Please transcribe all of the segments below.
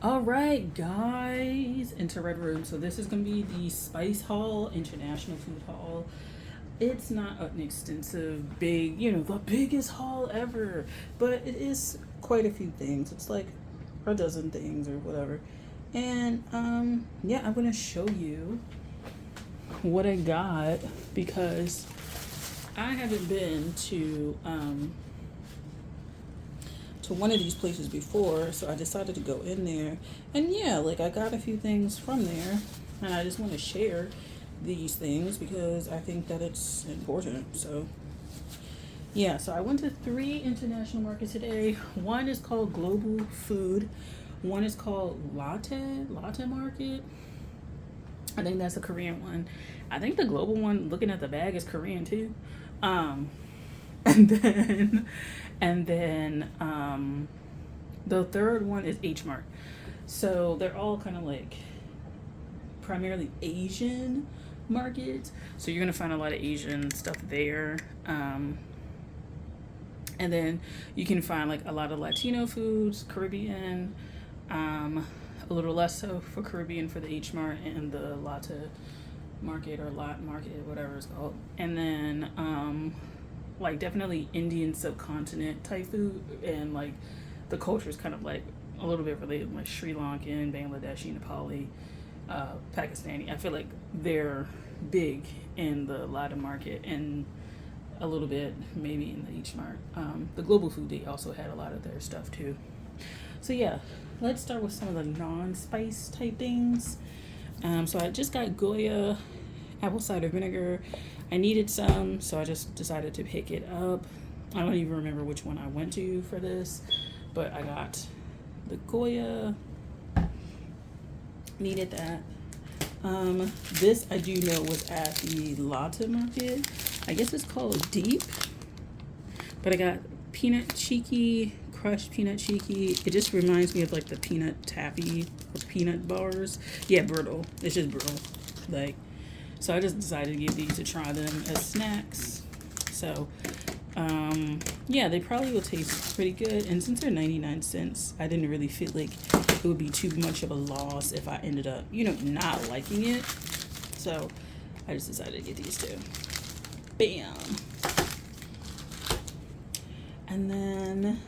All right, guys, into Red Room. So this is gonna be the Spice Haul, International Food Haul. It's not an extensive, big, the biggest haul ever, but it is quite a few things. It's like a dozen things or whatever. And yeah, I'm gonna show you what I got because I haven't been to one of these places before, so I decided to go in there. And yeah, like I got a few things from there, and I just want to share these things because I think that it's important. So yeah, so I went to three international markets today. One is called Global Food. One is called Latte Market. I think that's a Korean one. I think the global one, looking at the bag, is Korean too. Um, and then the third one is H Mart. So they're all kind of like primarily Asian markets. So you're gonna find a lot of Asian stuff there. And then you can find like a lot of Latino foods, Caribbean, a little less so for Caribbean for the H Mart and the Latte Market or Lot Market, whatever it's called. And then like definitely Indian subcontinent type food, and like the culture is kind of like a little bit related, like Sri Lankan, Bangladeshi, Nepali, Pakistani. I feel like they're big in the Latte Market and a little bit maybe in the H Mart. The Global Food Day also had a lot of their stuff too. So yeah, let's start with some of the non-spice type things. So I just got Goya apple cider vinegar. I needed some, so I just decided to pick it up. I don't even remember which one I went to for this, but I got the Goya. Needed that. This I do know was at the Latte Market. I guess it's called Deep, but I got peanut cheeky, crushed peanut cheeky. It just reminds me of like the peanut taffy or peanut bars. Yeah, brittle. It's just brittle. Like, so I just decided to give these to try them as snacks. So, yeah, they probably will taste pretty good. And since they're 99 cents, I didn't really feel like it would be too much of a loss if I ended up, not liking it. So I just decided to get these two. Bam. And then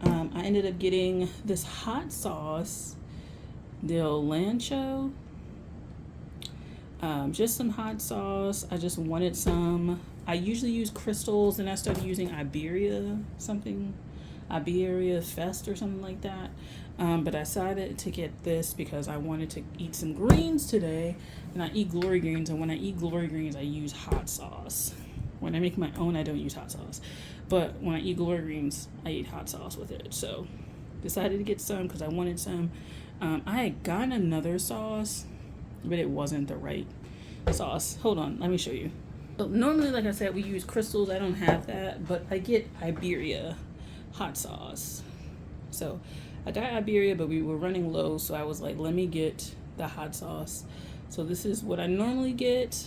I ended up getting this hot sauce, Del Lancho. Just some hot sauce. I just wanted some. I usually use crystals, and I started using Iberia Fest or something like that. But I decided to get this because I wanted to eat some greens today, and I eat glory greens. And when I eat glory greens, I use hot sauce. When I make my own, I don't use hot sauce. But when I eat glory greens, I eat hot sauce with it. So decided to get some because I wanted some. I had gotten another sauce, but it wasn't the right sauce. Hold on, let me show you. So normally, like I said, we use crystals. I don't have that, but I get Iberia hot sauce. So I got Iberia, but we were running low, so I was like, let me get the hot sauce. So this is what I normally get.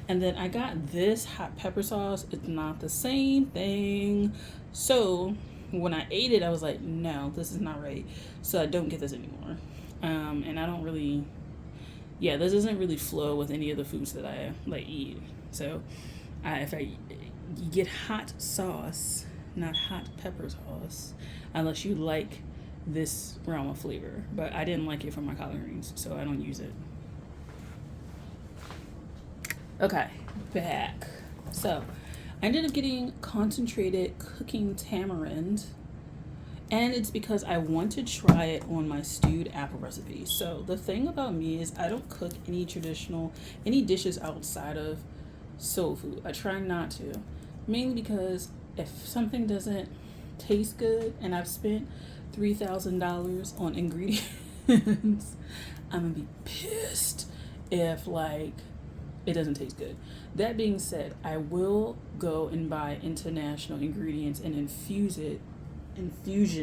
And then I got this hot pepper sauce. It's not the same thing. So when I ate it, I was like, no, this is not right. So I don't get this anymore. And I don't really, this doesn't really flow with any of the foods that I like eat. So if I get hot sauce, not hot pepper sauce, unless you like this realm of flavor. But I didn't like it for my collard greens, so I don't use it. Okay, back. So I ended up getting concentrated cooking tamarind, and it's because I want to try it on my stewed apple recipe. So the thing about me is I don't cook any dishes outside of soul food. I try not to, mainly because if something doesn't taste good and I've spent $3,000 on ingredients, I'm gonna be pissed if like it doesn't taste good. That being said, I will go and buy international ingredients and infusion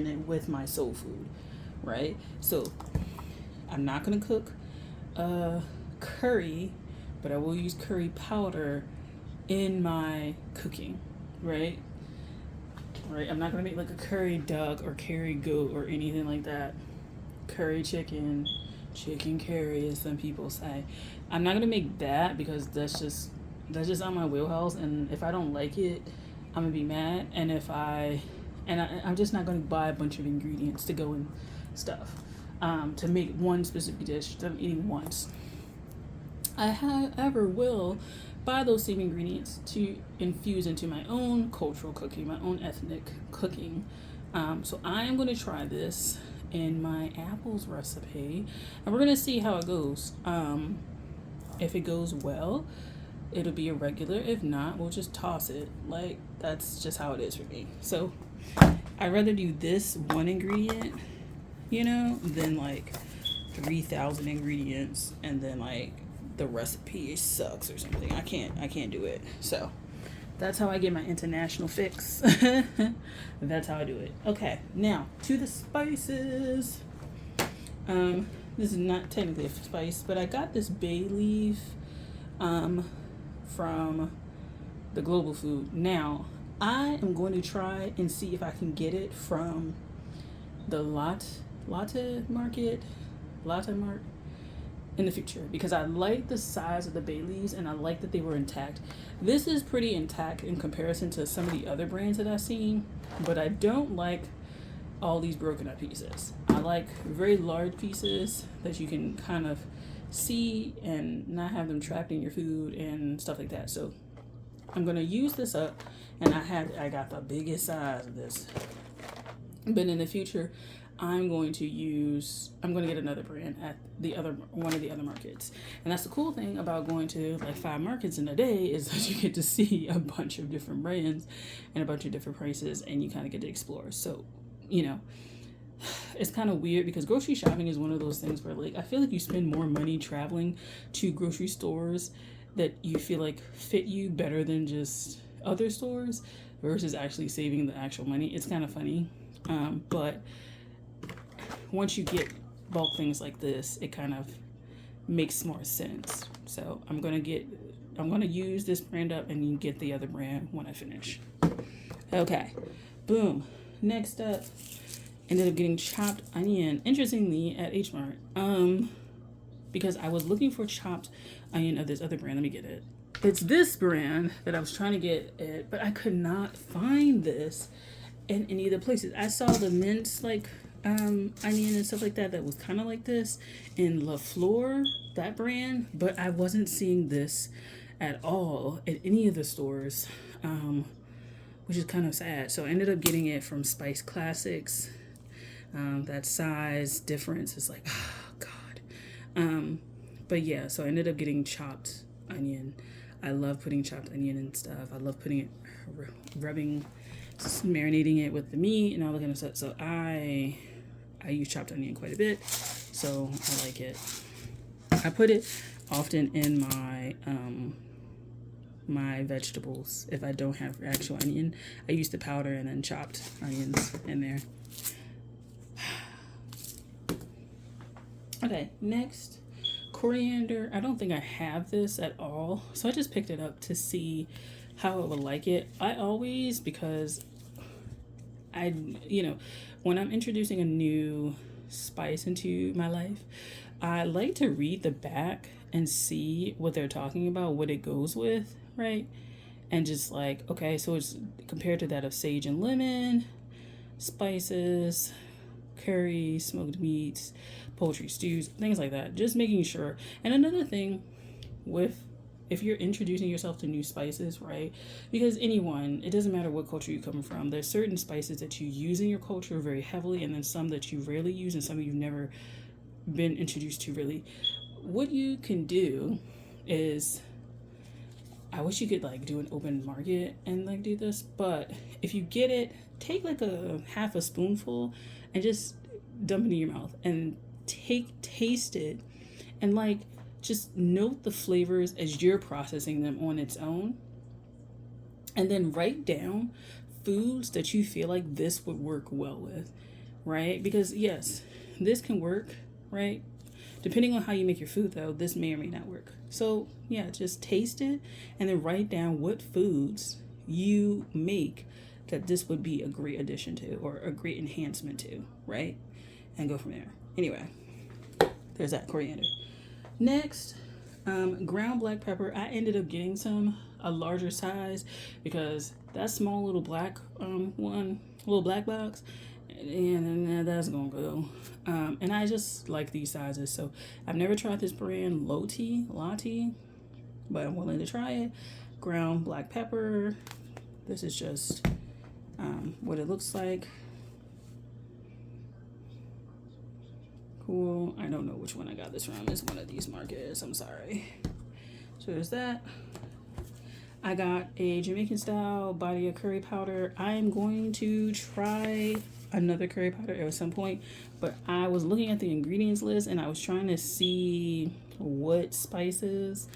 it with my soul food, right? So I'm not gonna cook curry, but I will use curry powder in my cooking, right? right? I'm not gonna make like a curry duck or curry goat or anything like that. Curry chicken, chicken curry, as some people say. I'm not gonna make that because that's just on my wheelhouse. And if I don't like it, I'm gonna be mad. I'm just not gonna buy a bunch of ingredients to go in stuff to make one specific dish that I'm eating once. I, however, will buy those same ingredients to infuse into my own cultural cooking, my own ethnic cooking. So I am going to try this in my apples recipe, and we're going to see how it goes. If it goes well, it'll be a regular. If not, we'll just toss it. Like, that's just how it is for me. So I'd rather do this one ingredient, than like 3,000 ingredients and then like the recipe sucks or something. I can't do it. So that's how I get my international fix. That's how I do it. Okay, now to the spices. This is not technically a spice, but I got this bay leaf from the Global Food. Now I am going to try and see if I can get it from the Latte Mart in the future, because I like the size of the bay leaves and I like that they were intact. This is pretty intact in comparison to some of the other brands that I've seen, but I don't like all these broken up pieces. I like very large pieces that you can kind of see and not have them trapped in your food and stuff like that. So I'm gonna use this up, and I got the biggest size of this. But in the future, I'm going to get another brand at one of the other markets. And that's the cool thing about going to like 5 markets in a day, is that you get to see a bunch of different brands and a bunch of different prices, and you kind of get to explore. So, it's kind of weird because grocery shopping is one of those things where, like, I feel like you spend more money traveling to grocery stores that you feel like fit you better than just other stores versus actually saving the actual money. It's kind of funny. But once you get bulk things like this, it kind of makes more sense. So I'm gonna use this brand up and you get the other brand when I finish. Okay, boom. Next up, ended up getting chopped onion. Interestingly, at H Mart, because I was looking for chopped onion of this other brand. Let me get it. It's this brand that I was trying to get it, but I could not find this in any of the places. I saw the minced onion and stuff like that was kind of like this in La Fleur, that brand, but I wasn't seeing this at all at any of the stores, which is kind of sad. So I ended up getting it from Spice Classics. That size difference is like, oh god. But yeah, so I ended up getting chopped onion. I love putting chopped onion and stuff. I love putting it, rubbing, marinating it with the meat and all that kind of stuff. So I use chopped onion quite a bit, so I like it. I put it often in my vegetables. If I don't have actual onion, I use the powder and then chopped onions in there. Okay, next, coriander. I don't think I have this at all, so I just picked it up to see how I would like it. I always, because when I'm introducing a new spice into my life, I like to read the back and see what they're talking about, what it goes with, right? And just like, okay, so it's compared to that of sage and lemon, spices, curry, smoked meats, poultry stews, things like that. Just making sure. And another thing if you're introducing yourself to new spices, right? Because it doesn't matter what culture you come from, there's certain spices that you use in your culture very heavily, and then some that you rarely use, and some you've never been introduced to really. What you can do is, I wish you could do an open market and do this, but if you get it, take a half a spoonful and just dump it in your mouth and taste it, and just note the flavors as you're processing them on its own, and then write down foods that you feel like this would work well with, right? Because yes, this can work, right? Depending on how you make your food, though, this may or may not work. So yeah, just taste it and then write down what foods you make that this would be a great addition to, or a great enhancement to, right? And go from there. Anyway, there's that coriander. Next, ground black pepper. I ended up getting a larger size, because that small little black little black box, and that's gonna go. And I just like these sizes. So I've never tried this brand, Loti, but I'm willing to try it. Ground black pepper. This is just what it looks like. Cool. I don't know which one I got this from. It's one of these markets. I'm sorry. So there's that. I got a Jamaican style body of curry powder. I am going to try another curry powder at some point, but I was looking at the ingredients list and I was trying to see what spices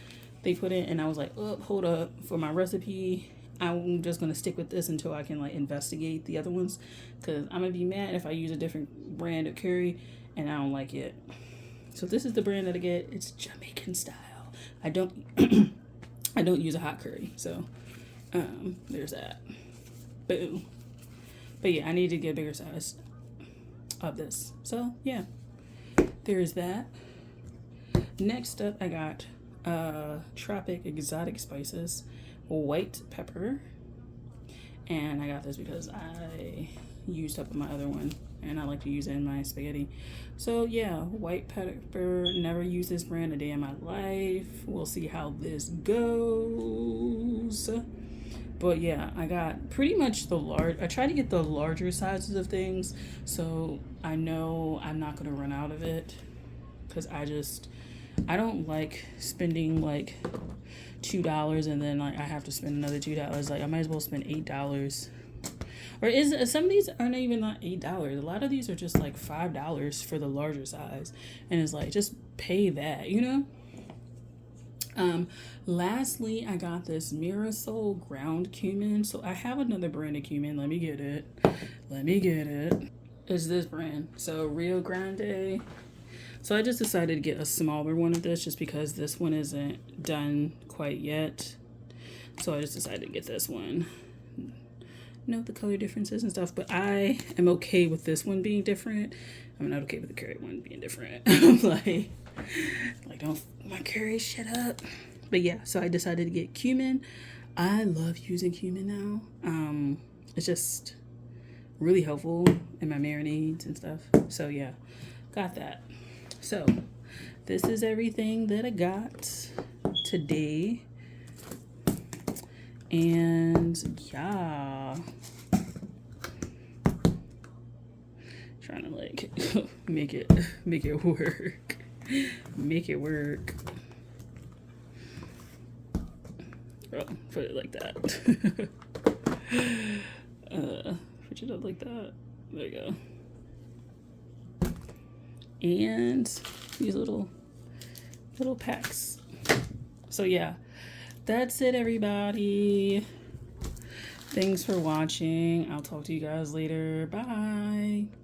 they put in, and I was like, oh, hold up. For my recipe, I'm just gonna stick with this until I can like investigate the other ones, because I'm gonna be mad if I use a different brand of curry and I don't like it. So this is the brand that I get. It's Jamaican style. I don't I don't use a hot curry, so there's that. Boom. But yeah, I need to get a bigger size of this. So yeah, there's that. Next up, I got Tropic Exotic Spices white pepper, and I got this because I used up my other one and I like to use it in my spaghetti. So yeah, white pepper. Never used this brand a day in my life. We'll see how this goes. But yeah, I got pretty much I try to get the larger sizes of things, so I know I'm not gonna run out of it, because I don't like spending like $2 and then like I have to spend another $2. Like I might as well spend $8. Or some of these aren't even not $8. A lot of these are just like $5 for the larger size, and it's like, just pay that, you know. Lastly, I got this Mirasol ground cumin. So I have another brand of cumin. Let me get it. It's this brand. So Rio Grande. So I just decided to get a smaller one of this, just because this one isn't done quite yet. So I just decided to get this one. Note the color differences and stuff, but I am okay with this one being different. I'm not okay with the curry one being different. like don't my curry shut up. But yeah, so I decided to get cumin. I love using cumin now. It's just really helpful in my marinades and stuff. So yeah, got that. So this is everything that I got today. And yeah, trying to like make it work. Oh, put it like that. Put it up like that. There you go. And these little packs. So yeah, that's it, everybody. Thanks for watching. I'll talk to you guys later. Bye.